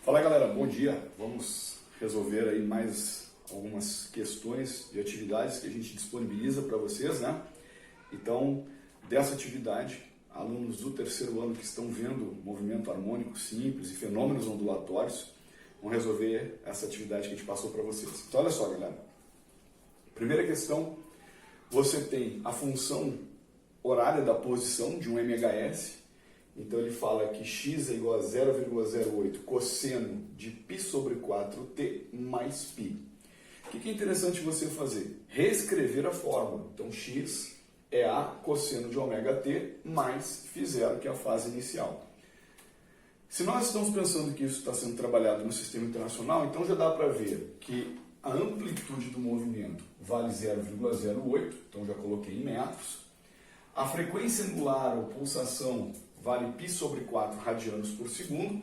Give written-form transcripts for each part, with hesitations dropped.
Fala galera, bom dia! Vamos resolver aí mais algumas questões de atividades que a gente disponibiliza para vocês, né? Então, dessa atividade, alunos do terceiro ano que estão vendo movimento harmônico simples e fenômenos ondulatórios vão resolver essa atividade que a gente passou para vocês. Então, olha só galera, primeira questão, você tem a função horária da posição de um MHS. Então ele fala que x é igual a 0,08 cosseno de π sobre 4t mais π. O que é interessante você fazer? Reescrever a fórmula. Então x é a cosseno de ômega t mais φ0, que é a fase inicial. Se nós estamos pensando que isso está sendo trabalhado no sistema internacional, então já dá para ver que a amplitude do movimento vale 0,08, então já coloquei em metros. A frequência angular ou pulsação vale π sobre 4 radianos por segundo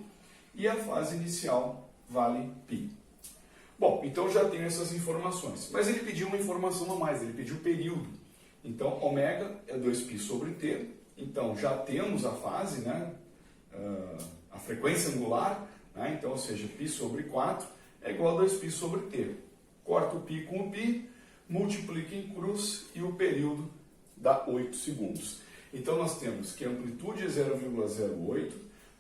e a fase inicial vale π. Bom, então já tenho essas informações, mas ele pediu uma informação a mais, ele pediu período. Então, ômega é 2π sobre t, então já temos a fase, né? A frequência angular, né? Então, ou seja, π sobre 4 é igual a 2π sobre t. Corta o π com o π, multiplica em cruz e o período dá 8 segundos. Então nós temos que a amplitude é 0,08,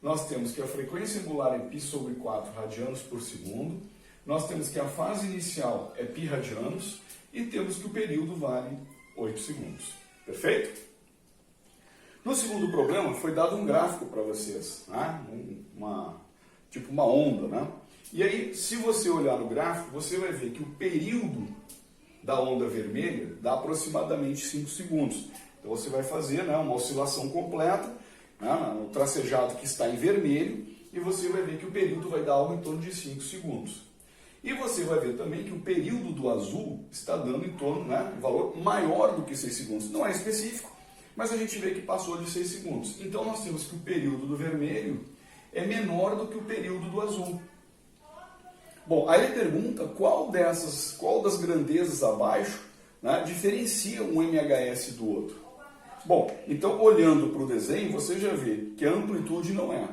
nós temos que a frequência angular é π sobre 4 radianos por segundo, nós temos que a fase inicial é π radianos e temos que o período vale 8 segundos. Perfeito? No segundo problema foi dado um gráfico para vocês, né? Tipo uma onda, né? E aí, se você olhar no gráfico, você vai ver que o período da onda vermelha dá aproximadamente 5 segundos. Então você vai fazer, né, uma oscilação completa, né, no tracejado que está em vermelho, e você vai ver que o período vai dar algo em torno de 5 segundos. E você vai ver também que o período do azul está dando em torno, né, um valor maior do que 6 segundos. Não é específico, mas a gente vê que passou de 6 segundos. Então nós temos que o período do vermelho é menor do que o período do azul. Bom, aí ele pergunta qual das grandezas abaixo, né, diferencia um MHS do outro. Bom, então olhando para o desenho, você já vê que a amplitude não é.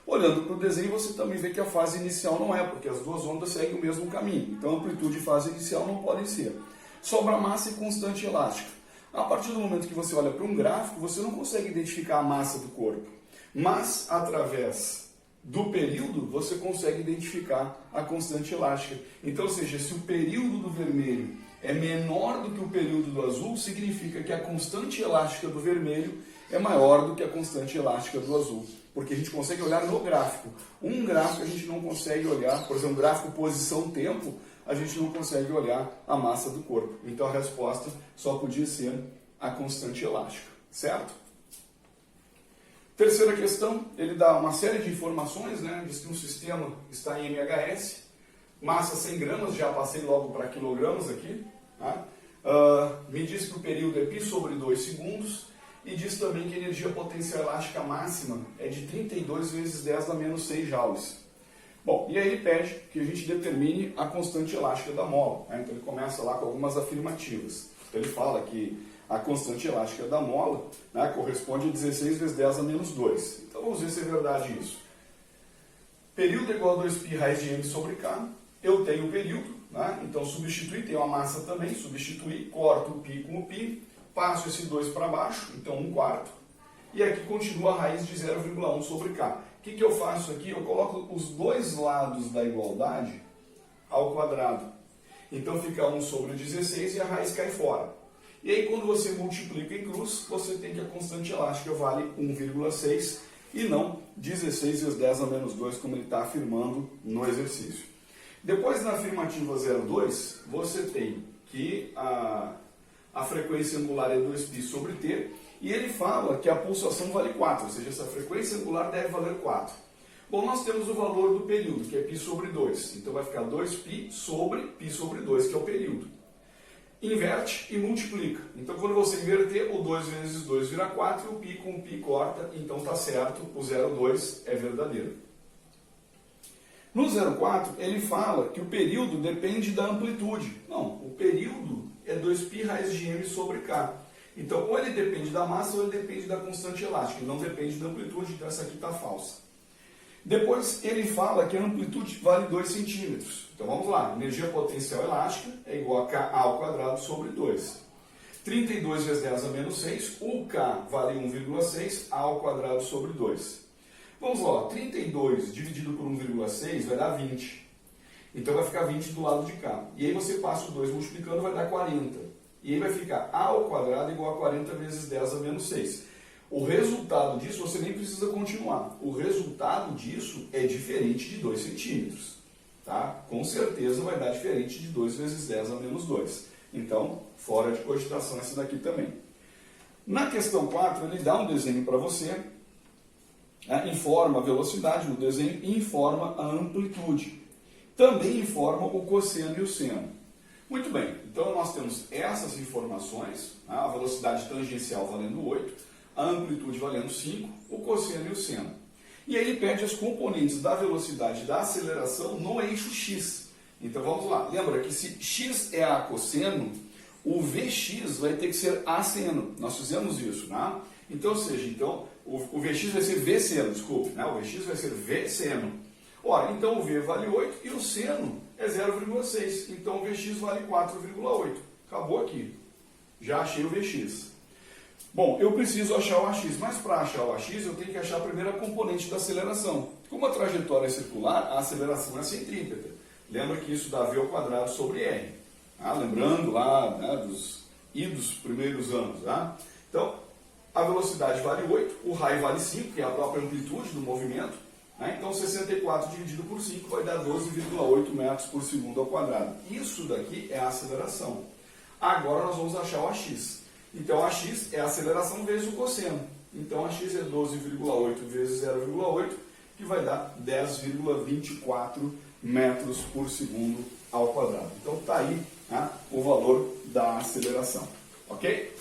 Olhando para o desenho, você também vê que a fase inicial não é, porque as duas ondas seguem o mesmo caminho. Então amplitude e fase inicial não podem ser. Sobra massa e constante elástica. A partir do momento que você olha para um gráfico, você não consegue identificar a massa do corpo. Mas, através do período, você consegue identificar a constante elástica. Então, ou seja, se o período do vermelho é menor do que o período do azul, significa que a constante elástica do vermelho é maior do que a constante elástica do azul. Porque a gente consegue olhar no gráfico. Um gráfico a gente não consegue olhar, por exemplo, gráfico posição-tempo, a gente não consegue olhar a massa do corpo. Então a resposta só podia ser a constante elástica, certo? Terceira questão, ele dá uma série de informações, né? Diz que um sistema está em MHS, massa 100 gramas, já passei logo para quilogramas aqui. Tá? Me diz que o período é π sobre 2 segundos e diz também que a energia potencial elástica máxima é de 32 vezes 10 a menos 6 joules. Bom, e aí ele pede que a gente determine a constante elástica da mola. Né? Então ele começa lá com algumas afirmativas. Então ele fala que a constante elástica da mola, né, corresponde a 16 vezes 10 a menos 2. Então vamos ver se é verdade isso. Período é igual a 2π raiz de m sobre k. Eu tenho o período, né? Então substituir, tem uma massa também, substituir, corto o π com o π, passo esse 2 para baixo, então 1/4, e aqui continua a raiz de 0,1 sobre k. O que eu faço aqui? Eu coloco os dois lados da igualdade ao quadrado. Então fica 1 sobre 16 e a raiz cai fora. E aí quando você multiplica em cruz, você tem que a constante elástica vale 1,6 e não 16 vezes 10 a menos 2, como ele está afirmando no exercício. Depois, na afirmativa 02, você tem que a frequência angular é 2π sobre t, e ele fala que a pulsação vale 4, ou seja, essa frequência angular deve valer 4. Bom, nós temos o valor do período, que é π sobre 2, então vai ficar 2π sobre π sobre 2, que é o período. Inverte e multiplica. Então, quando você inverter, o 2 vezes 2 vira 4, o π com o π corta, então está certo, o 0,2 é verdadeiro. No 0,4, ele fala que o período depende da amplitude. Não, o período é 2π raiz de m sobre k. Então, ou ele depende da massa ou ele depende da constante elástica. Ele não depende da amplitude, então essa aqui está falsa. Depois ele fala que a amplitude vale 2 centímetros. Então vamos lá, energia potencial elástica é igual a K ao quadrado sobre 2. 32 vezes 10 a menos 6, o K vale 1,6, A ao quadrado sobre 2. Vamos lá, 32 dividido por 1,6 vai dar 20. Então vai ficar 20 do lado de cá. E aí você passa o 2 multiplicando, vai dar 40. E aí vai ficar A ao quadrado igual a 40 vezes 10 a menos 6. O resultado disso, você nem precisa continuar. O resultado disso é diferente de 2 centímetros. Tá? Com certeza vai dar diferente de 2 vezes 10 a menos 2. Então, fora de cogitação essa daqui também. Na questão 4, ele dá um desenho para você, informa a velocidade no desenho e informa a amplitude. Também informa o cosseno e o seno. Muito bem, então nós temos essas informações, a velocidade tangencial valendo 8, a amplitude valendo 5, o cosseno e o seno. E aí ele pede as componentes da velocidade e da aceleração no eixo x. Então vamos lá, lembra que se x é a cosseno, o Vx vai ter que ser a seno. Nós fizemos isso, né? Então, ou seja, o Vx vai ser V seno, desculpe, né? O Vx vai ser V seno. Ora, então o V vale 8 e o seno é 0,6. Então o Vx vale 4,8. Acabou aqui. Já achei o Vx. Bom, eu preciso achar o AX, mas para achar o AX eu tenho que achar a primeira componente da aceleração. Como a trajetória é circular, a aceleração é centrípeta. Lembra que isso dá V ao quadrado sobre R. Lembrando lá, né, dos idos primeiros anos. Então, a velocidade vale 8, o raio vale 5, que é a própria amplitude do movimento. Então, 64 dividido por 5 vai dar 12,8 metros por segundo ao quadrado. Isso daqui é a aceleração. Agora nós vamos achar o AX. Então, AX é a aceleração vezes o cosseno. Então, AX é 12,8 vezes 0,8, que vai dar 10,24 metros por segundo ao quadrado. Então, está aí o valor da aceleração. Ok?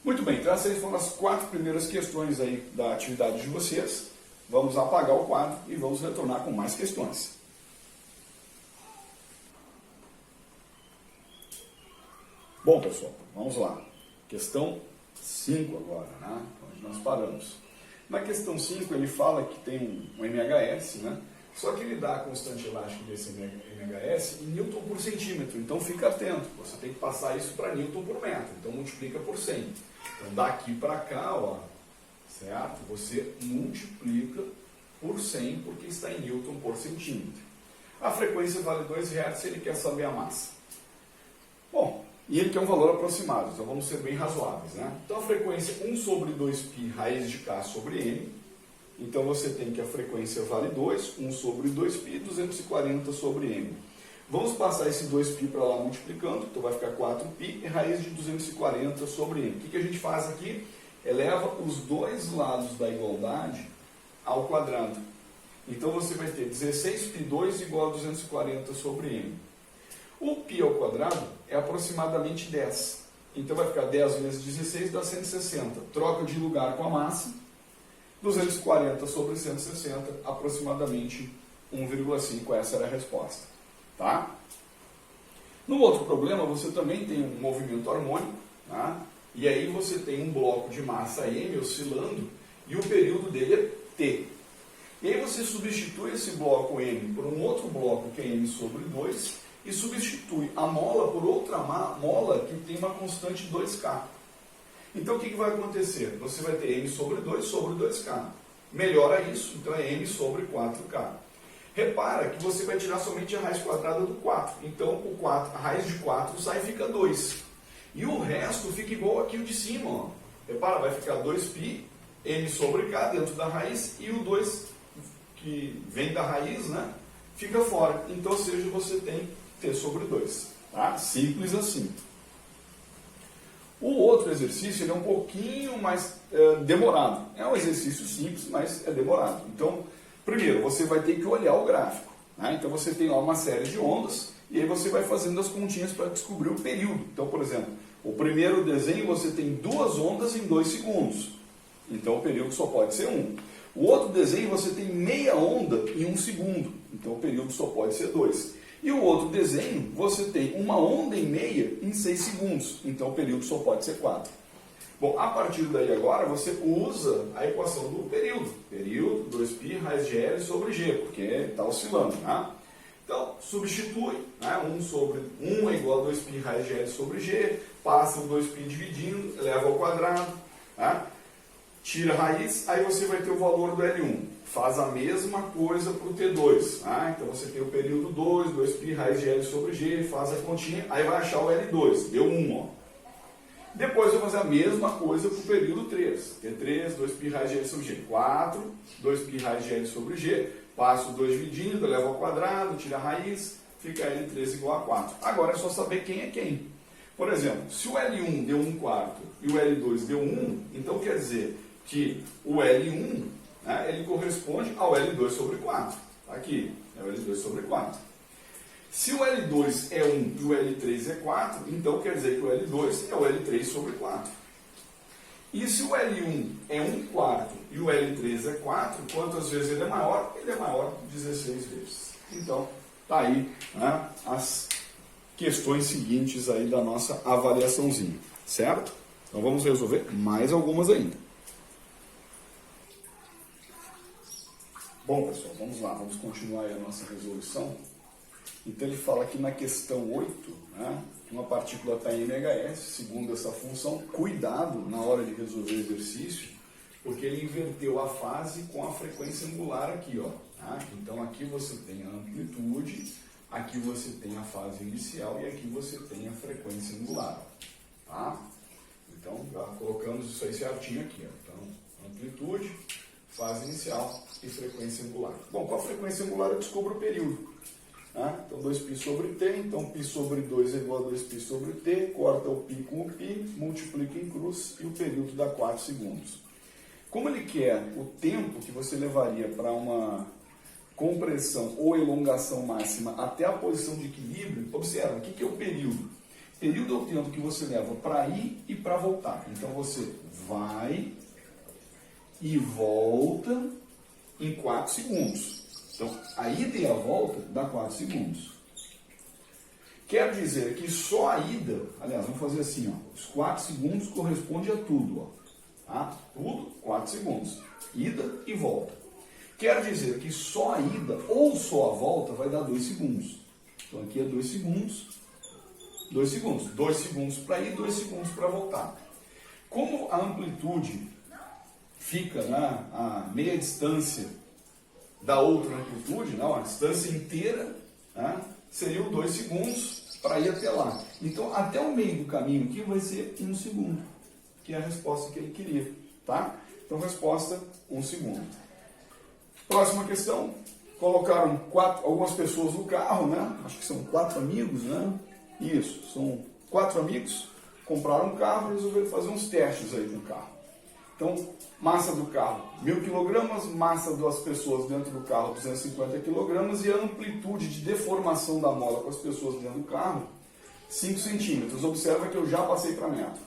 Muito bem, então essas foram as 4 primeiras questões aí da atividade de vocês. Vamos apagar o quadro e vamos retornar com mais questões. Bom, pessoal, vamos lá. Questão 5 agora, né? Onde nós paramos. Na questão 5 ele fala que tem um MHS, né? Só que ele dá a constante elástica desse MHS em Newton por centímetro. Então fica atento, você tem que passar isso para Newton por metro. Então multiplica por 100. Então daqui para cá, ó, certo? Você multiplica por 100 porque está em Newton por centímetro. A frequência vale 2 Hz e ele quer saber a massa. Bom, e ele quer um valor aproximado, então vamos ser bem razoáveis, né? Então a frequência 1 sobre 2π raiz de K sobre M. Então você tem que a frequência vale 2, 1 sobre 2π, 240 sobre M. Vamos passar esse 2π para lá multiplicando, então vai ficar 4π e raiz de 240 sobre M. O que a gente faz aqui? Eleva os dois lados da igualdade ao quadrado. Então você vai ter 16π2 igual a 240 sobre M. O π ao quadrado é aproximadamente 10. Então vai ficar 10 vezes 16 dá 160. Troca de lugar com a massa. 240 sobre 160, aproximadamente 1,5. Essa era a resposta. Tá? No outro problema, você também tem um movimento harmônico. Tá? E aí você tem um bloco de massa M oscilando e o período dele é T. E aí você substitui esse bloco M por um outro bloco que é M sobre 2 e substitui a mola por outra mola que tem uma constante 2K. Então o que vai acontecer? Você vai ter M sobre 2K. Melhora isso, então é M sobre 4K. Repara que você vai tirar somente a raiz quadrada do 4. Então o 4, a raiz de 4 sai e fica 2. E o resto fica igual aqui o de cima. Ó. Repara, vai ficar 2π, M sobre K dentro da raiz e o 2 que vem da raiz, né, fica fora. Então, ou seja, você tem T sobre 2. Tá? Simples assim. O outro exercício ele é um pouquinho mais demorado. É um exercício simples, mas é demorado. Então, primeiro, você vai ter que olhar o gráfico. Né? Então, você tem lá uma série de ondas e aí você vai fazendo as continhas para descobrir o período. Então, por exemplo, o primeiro desenho você tem 2 ondas em 2 segundos. Então, o período só pode ser 1. O outro desenho você tem meia onda em 1 segundo. Então, o período só pode ser 2. E o outro desenho, você tem uma onda e meia em 6 segundos. Então, o período só pode ser 4. Bom, a partir daí agora, você usa a equação do período. Período, 2 2π raiz de L sobre G, porque está oscilando, né? Então, substitui, né? 1 é igual a 2π raiz de L sobre G, passa o 2π dividindo, eleva ao quadrado, né? Tira a raiz, aí você vai ter o valor do L1. Faz a mesma coisa para o T2. Né? Então você tem o período 2, 2π raiz de L sobre G, faz a continha, aí vai achar o L2, deu 1. Ó. Depois eu vou fazer a mesma coisa para o período 3. T3, 2π raiz de L sobre G. 4, 2π raiz de L sobre G, passo o 2 dividindo, eleva ao quadrado, tira a raiz, fica L3 igual a 4. Agora é só saber quem é quem. Por exemplo, se o L1 deu 1/4 e o L2 deu 1, então quer dizer que o L1, né, ele corresponde ao L2 sobre 4. Aqui, é o L2 sobre 4. Se o L2 é 1 e o L3 é 4, então quer dizer que o L2 é o L3 sobre 4. E se o L1 é 1/4 e o L3 é 4, quantas vezes ele é maior? Ele é maior 16 vezes. Então, tá aí, né, as questões seguintes aí da nossa avaliaçãozinha, certo? Então vamos resolver mais algumas ainda. Bom, pessoal, vamos lá, vamos continuar aí a nossa resolução. Então ele fala aqui na questão 8, né, que uma partícula está em MHS, segundo essa função. Cuidado na hora de resolver o exercício, porque ele inverteu a fase com a frequência angular aqui, ó. Tá? Então aqui você tem a amplitude, aqui você tem a fase inicial e aqui você tem a frequência angular. Tá? Então já colocamos isso aí certinho aqui. Ó. Então, amplitude, fase inicial e frequência angular. Bom, com a frequência angular eu descubro o período. Tá? Então 2π sobre t, então π sobre 2 é igual a 2π sobre t, corta o π com o π, multiplica em cruz e o período dá 4 segundos. Como ele quer o tempo que você levaria para uma compressão ou elongação máxima até a posição de equilíbrio, observa, o que é o período? Período é o tempo que você leva para ir e para voltar. Então você vai e volta em 4 segundos. Então, a ida e a volta dá 4 segundos. Quer dizer que só a ida, aliás, vamos fazer assim, ó, os 4 segundos corresponde a tudo. Ó, tá? Tudo, 4 segundos. Ida e volta. Quer dizer que só a ida ou só a volta vai dar 2 segundos. Então, aqui é 2 segundos, 2 segundos. 2 segundos para ir, 2 segundos para voltar. Como a amplitude fica a meia distância da outra amplitude, não, a distância inteira, né, seriam 2 segundos para ir até lá. Então, até o meio do caminho aqui vai ser 1 segundo, que é a resposta que ele queria. Tá? Então, resposta 1 segundo. Próxima questão. Colocaram algumas pessoas no carro, né? Acho que são 4 amigos, né? Isso, são 4 amigos, compraram um carro e resolveram fazer uns testes aí com o carro. Então, massa do carro 1.000 kg, massa das pessoas dentro do carro 250 kg e a amplitude de deformação da mola com as pessoas dentro do carro 5 centímetros. Observa que eu já passei para metro.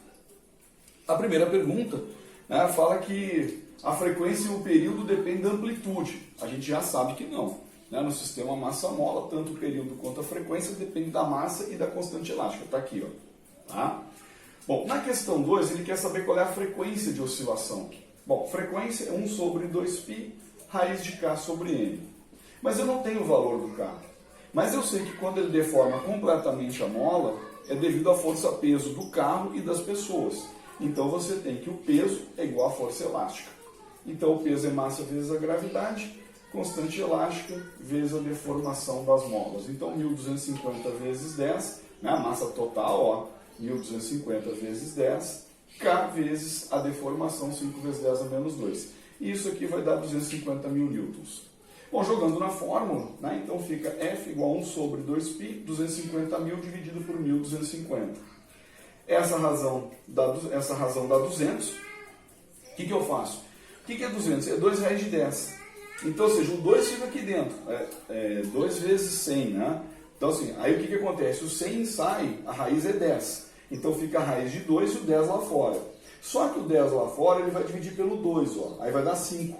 A primeira pergunta, né, fala que a frequência e o período dependem da amplitude. A gente já sabe que não. Né? No sistema massa-mola, tanto o período quanto a frequência depende da massa e da constante elástica. Está aqui, ó. Tá? Bom, na questão 2, ele quer saber qual é a frequência de oscilação. Bom, frequência é 1 sobre 2π, raiz de k sobre n. Mas eu não tenho o valor do k. Mas eu sei que quando ele deforma completamente a mola, é devido à força-peso do carro e das pessoas. Então você tem que o peso é igual à força elástica. Então o peso é massa vezes a gravidade, constante elástica vezes a deformação das molas. Então 1.250 vezes 10, né, a massa total, ó, 1.250 vezes 10, K vezes a deformação, 5 vezes 10 a menos 2. E isso aqui vai dar 250 mil newtons. Bom, jogando na fórmula, né, então fica F igual a 1 sobre 2π, 250 mil dividido por 1.250. Essa razão dá 200. O que eu faço? O que é 200? É 2 raiz de 10. Então, ou seja, o 2 fica aqui dentro. 2 vezes 100, né? Então, assim, aí o que acontece? O 100 sai, a raiz é 10. Então, fica a raiz de 2 e o 10 lá fora. Só que o 10 lá fora, ele vai dividir pelo 2, ó. Aí vai dar 5.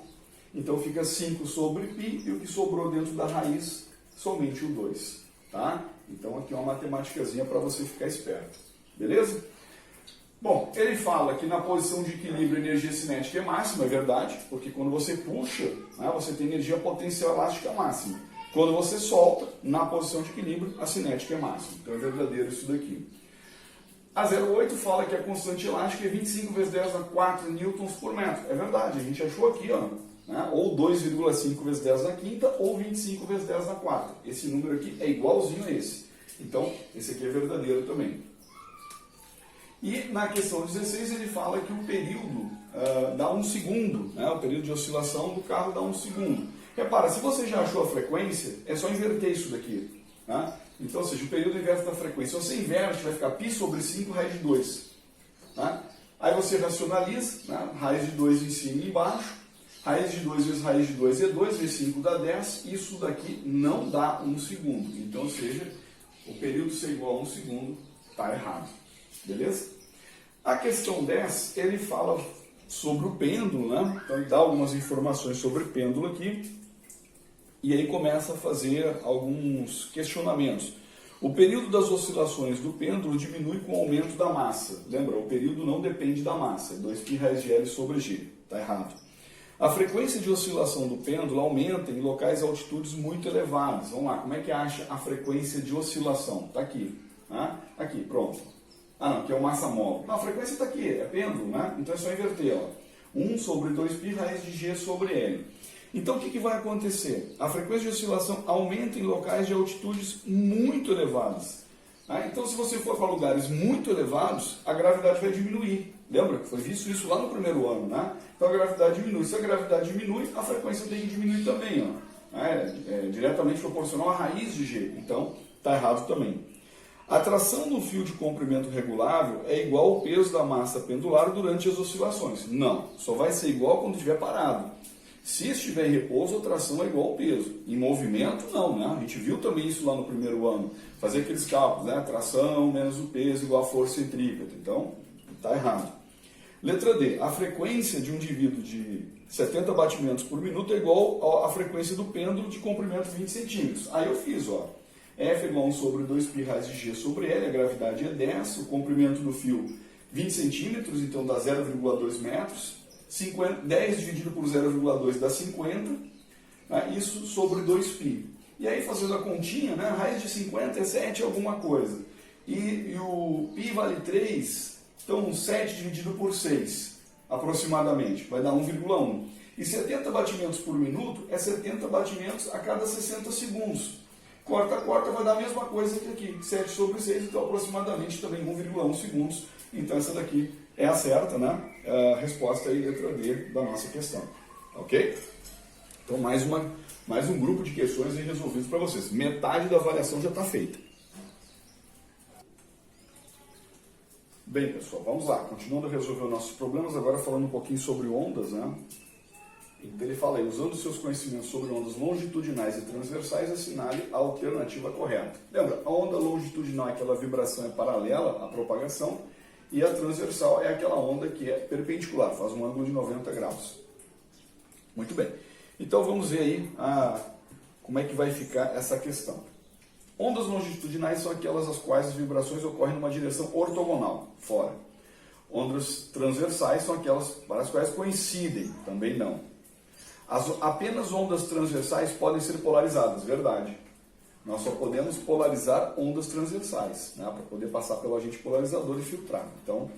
Então, fica 5 sobre π e o que sobrou dentro da raiz, somente o 2. Tá? Então, aqui é uma matemáticazinha para você ficar esperto. Beleza? Bom, ele fala que na posição de equilíbrio a energia cinética é máxima, é verdade, porque quando você puxa, né, você tem energia potencial elástica máxima. Quando você solta, na posição de equilíbrio, a cinética é máxima. Então é verdadeiro isso daqui. A 0,8 fala que a constante elástica é 25 vezes 10 a 4 newtons por metro. É verdade, a gente achou aqui, ó, né, ou 2,5 vezes 10 na quinta, ou 25 vezes 10 na quarta. Esse número aqui é igualzinho a esse. Então, esse aqui é verdadeiro também. E na questão 16 ele fala que o período dá 1 segundo, né? O período de oscilação do carro dá 1 segundo. Repara, se você já achou a frequência, é só inverter isso daqui. Né? Então, ou seja, o período inverso da frequência. Se você inverte, vai ficar π sobre 5 raiz de 2. Né? Aí você racionaliza, né? Raiz de 2 em cima e embaixo. Raiz de 2 vezes raiz de 2 é 2, vezes 5 dá 10. Isso daqui não dá 1 segundo. Então, ou seja, o período ser igual a 1 segundo está errado. Beleza? A questão 10, ele fala sobre o pêndulo, né? Então ele dá algumas informações sobre o pêndulo aqui, e aí começa a fazer alguns questionamentos. O período das oscilações do pêndulo diminui com o aumento da massa. Lembra, o período não depende da massa, é 2π raiz de L sobre G. Está errado. A frequência de oscilação do pêndulo aumenta em locais e altitudes muito elevadas. Vamos lá, como é que acha a frequência de oscilação? Está aqui. Né? Aqui, pronto. Ah, não, aqui é o massa móvel. Não, a frequência está aqui, é pêndulo, né? Então é só inverter, ó. 1 sobre 2π raiz de G sobre L. Então o que vai acontecer? A frequência de oscilação aumenta em locais de altitudes muito elevadas. Né? Então se você for para lugares muito elevados, a gravidade vai diminuir. Lembra que foi visto isso lá no primeiro ano, né? Então a gravidade diminui. Se a gravidade diminui, a frequência tem que diminuir também, ó. É diretamente proporcional à raiz de G. Então está errado também. A tração do fio de comprimento regulável é igual ao peso da massa pendular durante as oscilações. Não, só vai ser igual quando estiver parado. Se estiver em repouso, a tração é igual ao peso. Em movimento, não, né? A gente viu também isso lá no primeiro ano. Fazer aqueles cálculos, né? Tração menos o peso igual a força centrípeta. Então, está errado. Letra D. A frequência de um indivíduo de 70 batimentos por minuto é igual à frequência do pêndulo de comprimento 20 centímetros. Aí eu fiz, ó. F igual a 1 sobre 2π raiz de G sobre L, a gravidade é 10, o comprimento do fio 20 centímetros, então dá 0,2 metros, 10 dividido por 0,2 dá 50, né? Isso sobre 2π. E aí fazendo a continha, né? A raiz de 50 é 7 alguma coisa, e o π vale 3, então 7 dividido por 6, aproximadamente, vai dar 1,1. E 70 batimentos por minuto é 70 batimentos a cada 60 segundos. Corta, vai dar a mesma coisa que aqui, 7 sobre 6, então aproximadamente também 1,1 segundos. Então essa daqui é a certa, né? A resposta aí, letra D da nossa questão. Ok? Então mais um grupo de questões aí resolvidos para vocês. Metade da avaliação já está feita. Bem, pessoal, vamos lá. Continuando a resolver os nossos problemas, agora falando um pouquinho sobre ondas, né? Então ele fala aí, usando seus conhecimentos sobre ondas longitudinais e transversais, assinale a alternativa correta. Lembra, a onda longitudinal é aquela vibração é paralela à propagação, e a transversal é aquela onda que é perpendicular, faz um ângulo de 90 graus. Muito bem. Então vamos ver aí como é que vai ficar essa questão. Ondas longitudinais são aquelas as quais as vibrações ocorrem numa direção ortogonal, fora. Ondas transversais são aquelas para as quais coincidem, também não. Apenas ondas transversais podem ser polarizadas, verdade. Nós só podemos polarizar ondas transversais, né, para poder passar pelo agente polarizador e filtrar. Então,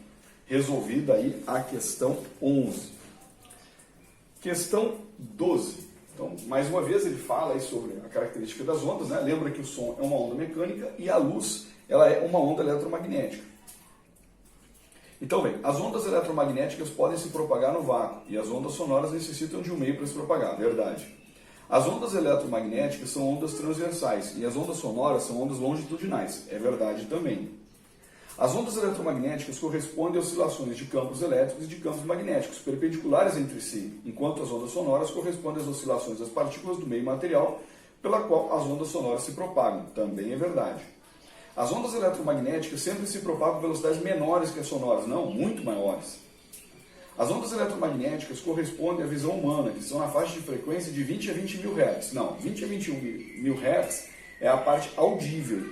resolvida aí a questão 11. Questão 12. Então, mais uma vez ele fala aí sobre a característica das ondas, né? Lembra que o som é uma onda mecânica e a luz ela é uma onda eletromagnética. Então, bem, as ondas eletromagnéticas podem se propagar no vácuo e as ondas sonoras necessitam de um meio para se propagar, verdade. As ondas eletromagnéticas são ondas transversais e as ondas sonoras são ondas longitudinais, é verdade também. As ondas eletromagnéticas correspondem a oscilações de campos elétricos e de campos magnéticos perpendiculares entre si, enquanto as ondas sonoras correspondem às oscilações das partículas do meio material pela qual as ondas sonoras se propagam, também é verdade. As ondas eletromagnéticas sempre se propagam a velocidades menores que as sonoras, não, muito maiores. As ondas eletromagnéticas correspondem à visão humana, que são na faixa de frequência de 20 a 20 mil Hz. Não, 20 a 21 mil Hz é a parte audível.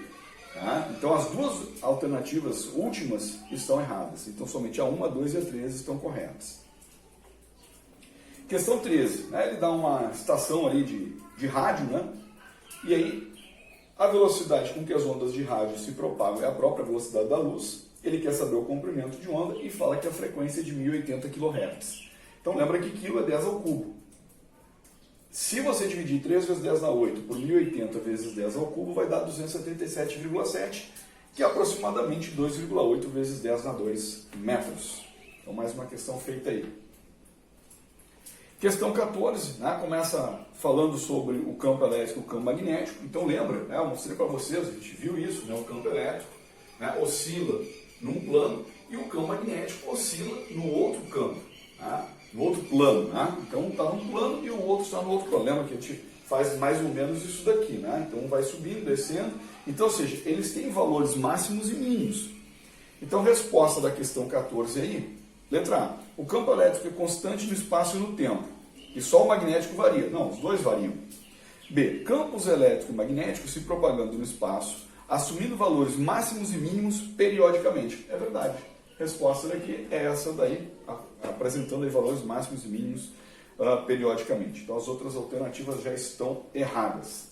Tá? Então as duas alternativas últimas estão erradas. Então somente a 1, a 2 e a 3 estão corretas. Questão 13. Né? Ele dá uma estação ali de rádio, né? E aí a velocidade com que as ondas de rádio se propagam é a própria velocidade da luz. Ele quer saber o comprimento de onda e fala que a frequência é de 1080 kHz. Então lembra que quilo é 10 ao cubo. Se você dividir 3 vezes 10 na 8 por 1080 vezes 10 ao cubo, vai dar 277,7, que é aproximadamente 2,8 vezes 10 na 2 metros. Então mais uma questão feita aí. Questão 14, né, começa falando sobre o campo elétrico e o campo magnético. Então lembra, né, eu mostrei para vocês, a gente viu isso, né, o campo elétrico, né, oscila num plano e o campo magnético oscila no outro campo, né, no outro plano. Né? Então um está num plano e o outro está no outro plano. Lembra que a gente faz mais ou menos isso daqui, né? Então um vai subindo, descendo. Então, ou seja, eles têm valores máximos e mínimos. Então, resposta da questão 14 aí, letra A. O campo elétrico é constante no espaço e no tempo, e só o magnético varia. Não, os dois variam. B. Campos elétrico e magnético se propagando no espaço, assumindo valores máximos e mínimos periodicamente. É verdade. Resposta daqui é essa daí, apresentando aí valores máximos e mínimos periodicamente. Então, as outras alternativas já estão erradas.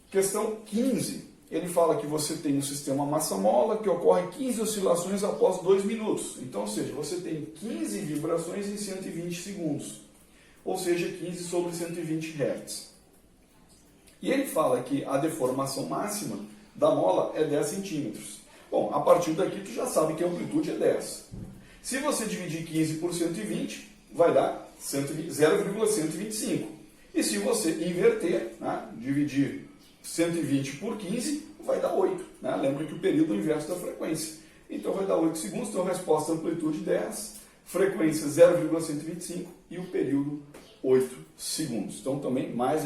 Questão 15. Ele fala que você tem um sistema massa-mola que ocorre 15 oscilações após 2 minutos. Então, ou seja, você tem 15 vibrações em 120 segundos. Ou seja, 15 sobre 120 Hz. E ele fala que a deformação máxima da mola é 10 centímetros. Bom, a partir daqui tu já sabe que a amplitude é 10. Se você dividir 15 por 120, vai dar 0,125. E se você inverter, né, dividir 120 por 15, vai dar 8. Né? Lembra que o período é o inverso da frequência. Então vai dar 8 segundos, então a resposta amplitude 10, frequência 0,125 e o período 8 segundos. Então também mais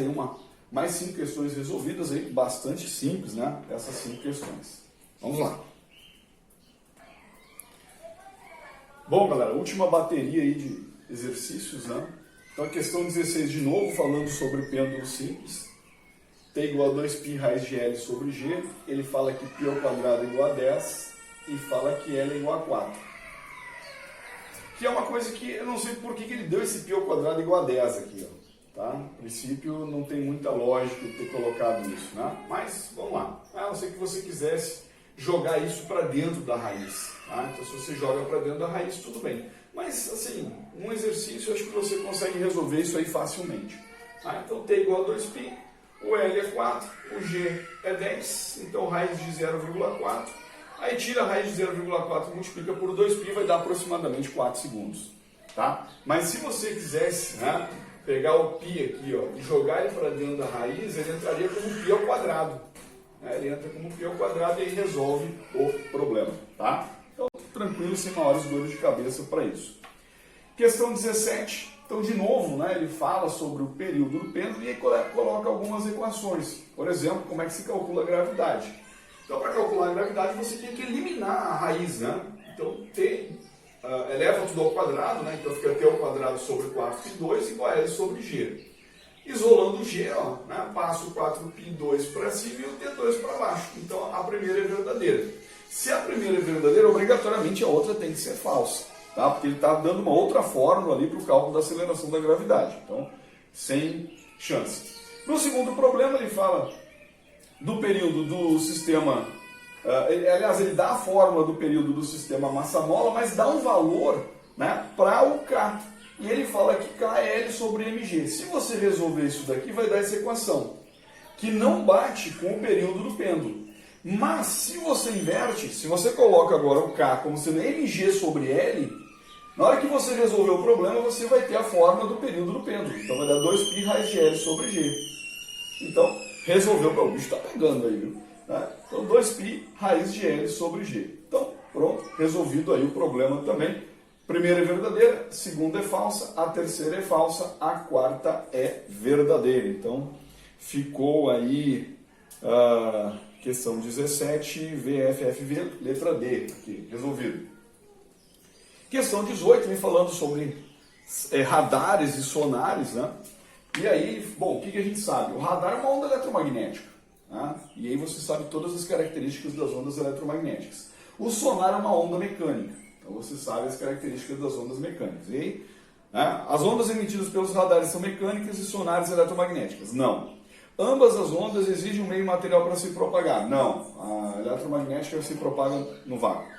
5 questões resolvidas aí, bastante simples, né? Essas 5 questões. Vamos lá. Bom, galera, última bateria aí de exercícios, né? Então a questão 16 de novo, falando sobre pêndulo simples. T igual a 2π raiz de L sobre G, ele fala que π ao quadrado é igual a 10 e fala que L é igual a 4. Que é uma coisa que eu não sei por que ele deu esse π ao quadrado igual a 10 aqui, ó. Tá? No princípio não tem muita lógica ter colocado isso, né? Mas vamos lá. A não ser que você quisesse jogar isso para dentro da raiz. Tá? Então se você joga para dentro da raiz, tudo bem. Mas assim, um exercício eu acho que você consegue resolver isso aí facilmente. Tá? Então T igual a 2π. O L é 4, o G é 10, então raiz de 0,4. Aí tira a raiz de 0,4 e multiplica por 2π, vai dar aproximadamente 4 segundos. Tá? Mas se você quisesse, né, pegar o π aqui, ó, e jogar ele para dentro da raiz, ele entraria como π ao quadrado. Né? Ele entra como π ao quadrado e aí resolve o problema. Tá? Então, tranquilo, sem maiores dores de cabeça para isso. Questão 17. Então, de novo, né, ele fala sobre o período do pêndulo e aí coloca algumas equações. Por exemplo, como é que se calcula a gravidade. Então, para calcular a gravidade, você tem que eliminar a raiz. Né? Então, T eleva tudo ao quadrado, né? Então fica T ao quadrado sobre 4π2 igual a L sobre G. Isolando o G, ó, né, passa o 4π2 para cima e o T2 para baixo. Então, a primeira é verdadeira. Se a primeira é verdadeira, obrigatoriamente a outra tem que ser falsa. Tá? Porque ele está dando uma outra fórmula ali para o cálculo da aceleração da gravidade. Então, sem chance. No segundo problema, ele fala do período do sistema... aliás, ele dá a fórmula do período do sistema massa-mola, mas dá um valor, né, para o K. E ele fala que K é L sobre mg. Se você resolver isso daqui, vai dar essa equação, que não bate com o período do pêndulo. Mas, se você inverte, se você coloca agora o K como sendo mg sobre L... Na hora que você resolver o problema, você vai ter a fórmula do período do pêndulo. Então vai dar 2π raiz de L sobre G. Então, resolveu o problema. O bicho está pegando aí, viu? Então, 2π raiz de L sobre G. Então, pronto, resolvido aí o problema também. Primeira é verdadeira, a segunda é falsa, a terceira é falsa, a quarta é verdadeira. Então, ficou aí a questão 17, VFFV, letra D, aqui, resolvido. Questão 18, vem falando sobre radares e sonares, né? E aí, bom, o que a gente sabe? O radar é uma onda eletromagnética. Tá? E aí você sabe todas as características das ondas eletromagnéticas. O sonar é uma onda mecânica, então você sabe as características das ondas mecânicas. E aí, né? As ondas emitidas pelos radares são mecânicas e sonares eletromagnéticas? Não. Ambas as ondas exigem um meio material para se propagar? Não. A eletromagnética se propaga no vácuo.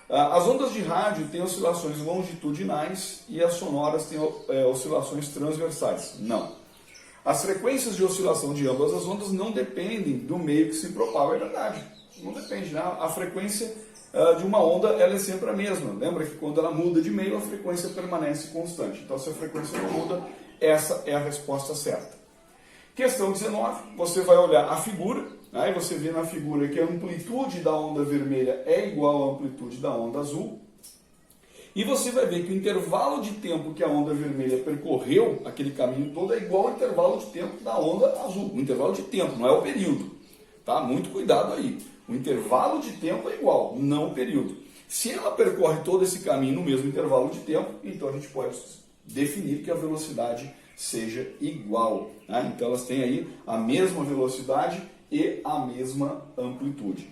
As ondas de rádio têm oscilações longitudinais e as sonoras têm oscilações transversais? Não. As frequências de oscilação de ambas as ondas não dependem do meio que se propaga, é verdade. Não depende, né? A frequência de uma onda ela é sempre a mesma. Lembra que quando ela muda de meio, a frequência permanece constante. Então, se a frequência não muda, essa é a resposta certa. Questão 19, você vai olhar a figura, aí você vê na figura que a amplitude da onda vermelha é igual à amplitude da onda azul. E você vai ver que o intervalo de tempo que a onda vermelha percorreu, aquele caminho todo, é igual ao intervalo de tempo da onda azul. O intervalo de tempo, não é o período. Tá? Muito cuidado aí. O intervalo de tempo é igual, não o período. Se ela percorre todo esse caminho no mesmo intervalo de tempo, então a gente pode definir que a velocidade seja igual. Né? Então elas têm aí a mesma velocidade e a mesma amplitude.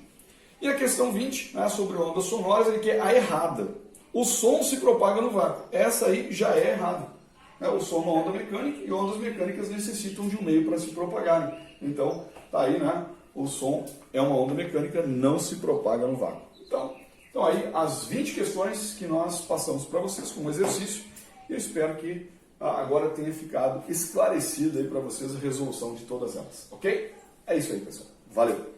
E a questão 20, né, sobre ondas sonoras, ele quer a errada. O som se propaga no vácuo. Essa aí já é errada. O som é uma onda mecânica e ondas mecânicas necessitam de um meio para se propagarem. Então, tá aí, né? O som é uma onda mecânica, não se propaga no vácuo. Então aí as 20 questões que nós passamos para vocês como exercício. Eu espero que agora tenha ficado esclarecido aí para vocês a resolução de todas elas. Ok? É isso aí, pessoal. Valeu!